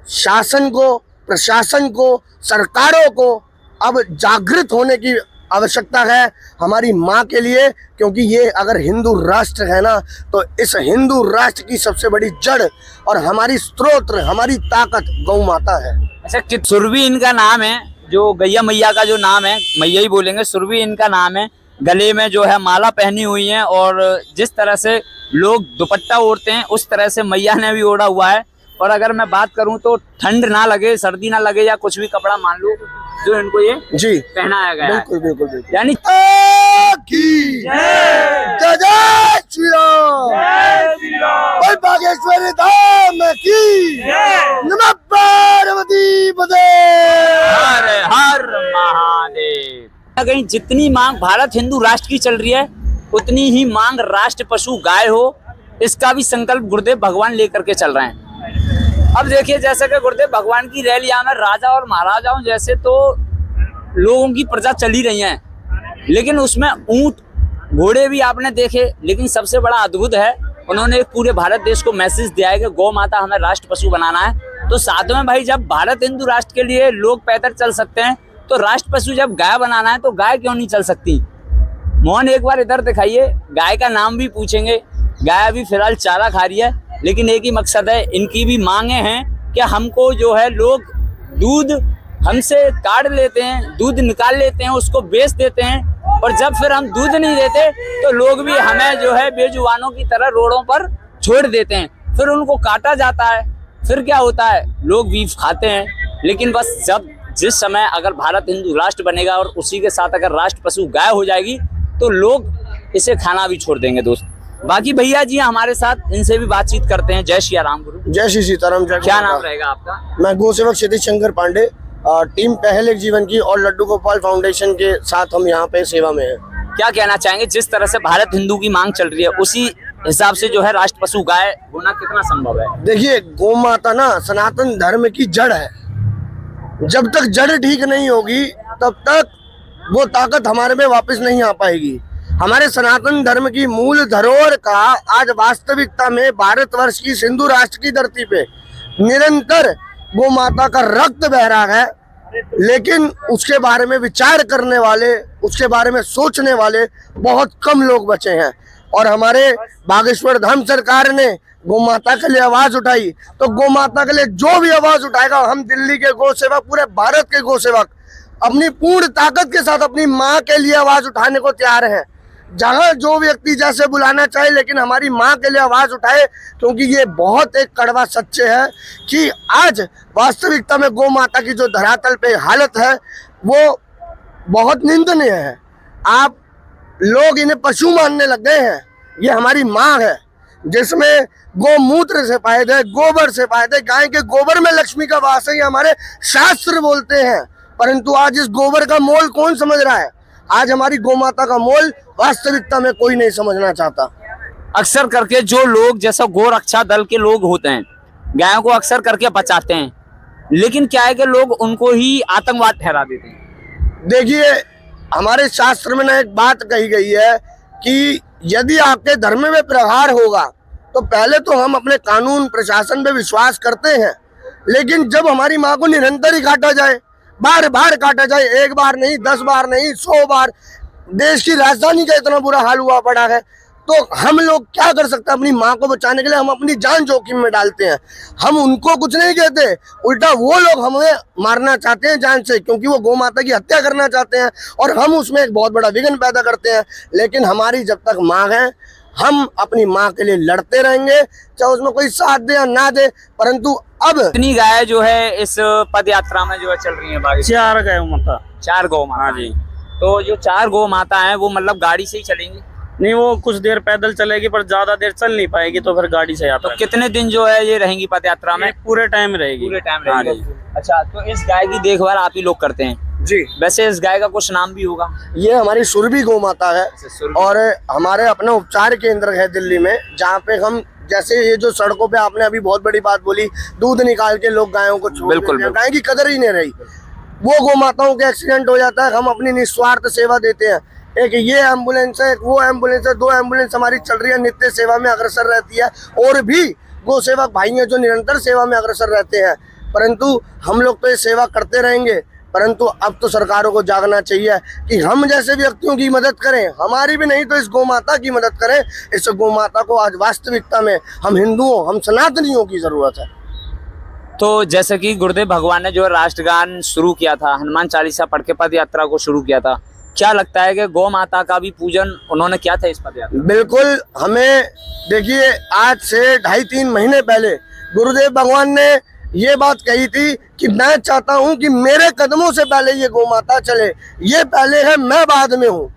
शासन को, प्रशासन को, सरकारों को अब जागृत होने की आवश्यकता है हमारी माँ के लिए, क्योंकि ये अगर हिंदू राष्ट्र है ना, तो इस हिंदू राष्ट्र की सबसे बड़ी जड़ और हमारी स्रोत, हमारी ताकत गौ माता है। अच्छा, सुरभि इनका नाम है, जो गैया मैया का जो नाम है, मैया ही बोलेंगे, सुरभि इनका नाम है। गले में जो है माला पहनी हुई है और जिस तरह से लोग दुपट्टा ओढ़ते हैं उस तरह से मैया ने भी ओढ़ा हुआ है। और अगर मैं बात करूं तो ठंड ना लगे, सर्दी ना लगे या कुछ भी कपड़ा मान लो, जो इनको ये जी पहनाया गया बिल्कुल है। बिल्कुल बिल्कुल। यानी की जय जय श्री राम, बोल बागेश्वरी धाम की नमः पार्वती पते। हर हर महादेव। कहीं जितनी मांग भारत हिंदू राष्ट्र की चल रही है, उतनी ही मांग राष्ट्र पशु गाय हो, इसका भी संकल्प गुरुदेव भगवान लेकर के चल रहे हैं। अब देखिए, जैसे कि गुरुदेव भगवान की रैलियां में राजा और महाराजाओं जैसे तो लोगों की प्रजा चली रही है, लेकिन उसमें ऊंट घोड़े भी आपने देखे। लेकिन सबसे बड़ा अद्भुत है, उन्होंने पूरे भारत देश को मैसेज दिया है कि गौ माता हमें राष्ट्र पशु बनाना है। तो साथ में भाई, जब भारत हिंदू राष्ट्र के लिए लोग पैदल चल सकते हैं, तो राष्ट्र पशु जब गाय बनाना है तो गाय क्यों नहीं चल सकती? मोहन, एक बार इधर दिखाइए। गाय का नाम भी पूछेंगे। गाय अभी फिलहाल चारा खा रही है, लेकिन एक ही मकसद है, इनकी भी मांगे हैं कि हमको जो है लोग दूध हमसे काट लेते हैं, दूध निकाल लेते हैं, उसको बेच देते हैं, और जब फिर हम दूध नहीं देते तो लोग भी हमें जो है बेजुबानों की तरह रोडों पर छोड़ देते हैं। फिर उनको काटा जाता है, फिर क्या होता है, लोग बीफ खाते हैं। लेकिन बस जिस समय अगर भारत हिंदू राष्ट्र बनेगा और उसी के साथ अगर राष्ट्र पशु गाय हो जाएगी, तो लोग इसे खाना भी छोड़ देंगे। दोस्त, बाकी भैया जी हमारे साथ, इनसे भी बातचीत करते हैं। जय श्री राम गुरु। जय श्री सीताराम। क्या नाम रहेगा आपका? मैं गो सेवक क्षितिज शंकर पांडे, टीम पहल एक जीवन की और लड्डू गोपाल फाउंडेशन के साथ हम यहाँ पे सेवा में हैं। क्या कहना चाहेंगे, जिस तरह से भारत हिंदू की मांग चल रही है, उसी हिसाब से जो है राष्ट्र पशु गाय होना कितना संभव है? देखिए, गौ माता ना सनातन धर्म की जड़ है। जब तक जड़ ठीक नहीं होगी, तब तक वो ताकत हमारे में वापस नहीं आ पाएगी। हमारे सनातन धर्म की मूल धरोहर का आज वास्तविकता में भारतवर्ष की सिंधु राष्ट्र की धरती पे निरंतर गौ माता का रक्त बह रहा है, लेकिन उसके बारे में विचार करने वाले, उसके बारे में सोचने वाले बहुत कम लोग बचे हैं। और हमारे बागेश्वर धाम सरकार ने गौ माता के लिए आवाज उठाई, तो गौ माता के लिए जो भी आवाज उठाएगा, हम दिल्ली के गौ सेवक, पूरे भारत के गौ सेवक अपनी पूर्ण ताकत के साथ अपनी माँ के लिए आवाज उठाने को तैयार हैं। जहां जो व्यक्ति जैसे बुलाना चाहे, लेकिन हमारी माँ के लिए आवाज उठाए, क्योंकि ये बहुत एक कड़वा सच्चे है कि आज वास्तविकता में गौ माता की जो धरातल पे हालत है वो बहुत निंदनीय है। आप लोग इन्हें पशु मानने लग गए हैं। ये हमारी माँ है, जिसमें गोमूत्र से फायदे, गोबर से फायदे। गाय के गोबर में लक्ष्मी का वास है, ये हमारे शास्त्र बोलते हैं। परंतु आज इस गोबर का मोल कौन समझ रहा है? आज हमारी गौ माता का मोल वास्तविकता में कोई नहीं समझना चाहता। अक्सर करके जो लोग, जैसा गौ रक्षा दल के लोग होते हैं, गायों को अक्सर करके बचाते हैं, लेकिन क्या है कि लोग उनको ही आतंकवाद ठहरा देते हैं। देखिए, हमारे शास्त्र में ना एक बात कही गई है कि यदि आपके धर्म में प्रहार होगा, तो पहले तो हम अपने कानून प्रशासन पे विश्वास करते हैं, लेकिन जब हमारी माँ को निरंतर ही काटा जाए, बार बार काटा जाए, एक बार नहीं, 10 बार नहीं, 100 बार, देश की राजधानी का इतना बुरा हाल हुआ पड़ा है, तो हम लोग क्या कर सकते हैं? अपनी माँ को बचाने के लिए हम अपनी जान जोखिम में डालते हैं। हम उनको कुछ नहीं कहते, उल्टा वो लोग हमें मारना चाहते हैं जान से, क्योंकि वो गौ माता की हत्या करना चाहते हैं और हम उसमें एक बहुत बड़ा विघ्न पैदा करते हैं। लेकिन हमारी जब तक माँ है, हम अपनी माँ के लिए लड़ते रहेंगे, चाहे उसमें कोई साथ दे या ना दे। परंतु अब इतनी गाय जो है इस पद यात्रा में जो है चल रही है? 4 गाय माता। 4 गौ माता। हाँ जी। तो जो 4 गौ माता है वो मतलब गाड़ी से ही चलेंगी? नहीं, वो कुछ देर पैदल चलेगी, पर ज्यादा देर चल नहीं पाएगी, तो फिर गाड़ी से आता तो कितने दिन जो है ये रहेंगी पद यात्रा में? पूरे टाइम रहेगी। पूरे टाइम रहेगी। अच्छा, तो इस गाय की देखभाल आप ही लोग करते हैं? जी। वैसे इस गाय का कुछ नाम भी होगा? ये हमारी सुरभि गौ माता है और हमारे अपना उपचार केंद्र है दिल्ली में, जहाँ पे हम, जैसे ये जो सड़कों पे आपने अभी बहुत बड़ी बात बोली, दूध निकाल के लोग गायों को छोड़ देते हैं, गाय की कदर ही नहीं रही। वो गौ माताओं के एक्सीडेंट हो जाता है, हम अपनी निस्वार्थ सेवा देते हैं। एक ये एम्बुलेंस है, एक वो एम्बुलेंस है, 2 एम्बुलेंस हमारी चल रही है, नित्य सेवा में अग्रसर रहती है। और भी गौ सेवक भाई हैं जो निरंतर सेवा में अग्रसर रहते हैं। परंतु हम लोग तो ये सेवा करते रहेंगे। परंतु अब तो सरकारों को जागना चाहिए कि हम जैसे व्यक्तियों की मदद करें, हमारी भी नहीं तो इस गौ माता की मदद करें। इस गौ माता को आज वास्तविकता में हम हिंदुओं, हम सनातनियों की जरूरत है। तो जैसे कि गुरुदेव भगवान ने जो राष्ट्रगान शुरू किया था, हनुमान चालीसा पढ़ के पद यात्रा को शुरू किया था, क्या लगता है कि गौ माता का भी पूजन उन्होंने किया था इस पद यात्रा? बिल्कुल। हमें देखिए, आज से 2.5-3 महीने पहले गुरुदेव भगवान ने ये बात कही थी कि मैं चाहता हूं कि मेरे कदमों से पहले ये गौ माता चले, ये पहले है, मैं बाद में हूँ।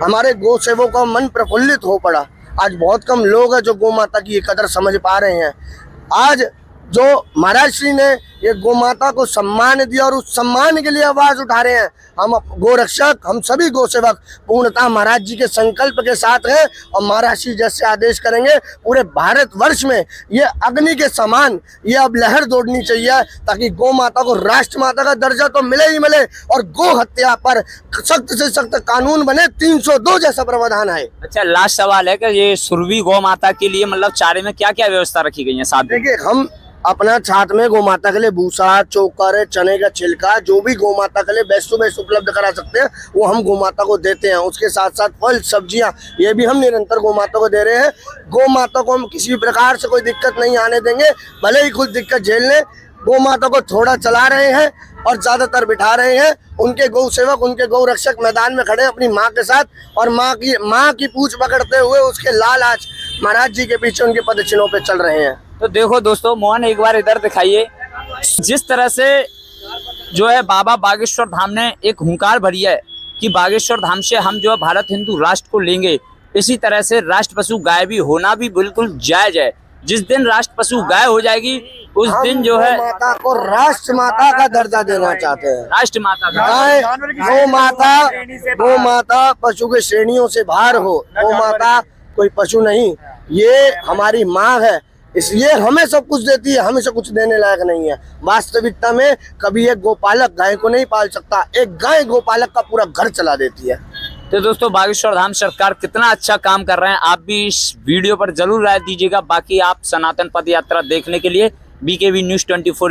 हमारे गौ सेवकों का मन प्रफुल्लित हो पड़ा। आज बहुत कम लोग हैं जो गौ माता की ये कदर समझ पा रहे हैं। आज जो महाराज श्री ने ये गौ माता को सम्मान दिया और उस सम्मान के लिए आवाज उठा रहे हैं। हम गोरक्षक, हम सभी गौ सेवक पूर्णतः महाराज जी के संकल्प के साथ हैं और महाराज श्री जैसे आदेश करेंगे पूरे भारतवर्ष में ये अग्नि के समान ये अब लहर दौड़नी चाहिए, ताकि गौ माता को राष्ट्र माता का दर्जा तो मिले ही मिले और गौ हत्या पर सख्त से सख्त कानून बने, 302 जैसा प्रावधान है। अच्छा, लास्ट सवाल है कि ये सुरभि गौ माता के लिए मतलब चारे में क्या क्या व्यवस्था रखी गई है? साथ में देखिए, हम अपना छात में गौ माता के लिए भूसा, चोकर, चने का छिलका, जो भी गौ माता के लिए बेस्ट टू बेस्ट उपलब्ध करा सकते हैं वो हम गौ माता को देते हैं। उसके साथ साथ फल, सब्जियां, ये भी हम निरंतर गौ माता को दे रहे हैं। गौ माता को हम किसी भी प्रकार से कोई दिक्कत नहीं आने देंगे, भले ही कुछ दिक्कत झेल लें। गौ माता को थोड़ा चला रहे हैं और ज्यादातर बिठा रहे हैं। उनके गौ सेवक, उनके गौ रक्षक मैदान में खड़े अपनी माँ के साथ और माँ की पूंछ पकड़ते हुए उसके लाल आज महाराज जी के पीछे उनके पद चिन्हों पे चल रहे हैं। तो देखो दोस्तों, मोहन एक बार इधर दिखाइए। जिस तरह से जो है बाबा बागेश्वर धाम ने एक हुंकार भरी है कि बागेश्वर धाम से हम जो है भारत हिंदू राष्ट्र को लेंगे, इसी तरह से राष्ट्र पशु गाय भी होना भी बिल्कुल जायज है। जिस दिन राष्ट्र पशु गाय हो जाएगी उस दिन जो है माता को राष्ट्र माता का दर्जा देना चाहते हैं। राष्ट्र माता का गाय, गौ माता पशु के श्रेणियों से बाहर हो। गौ माता कोई पशु नहीं, ये हमारी माँ है, इसलिए हमें सब कुछ देती है, हमें से कुछ देने लायक नहीं है। वास्तविकता में कभी एक गोपालक गाय को नहीं पाल सकता, एक गाय गोपालक का पूरा घर चला देती है। तो दोस्तों, बागेश्वर धाम सरकार कितना अच्छा काम कर रहे हैं, आप भी इस वीडियो पर जरूर राय दीजिएगा। बाकी आप सनातन पद यात्रा देखने के लिए BKB News 24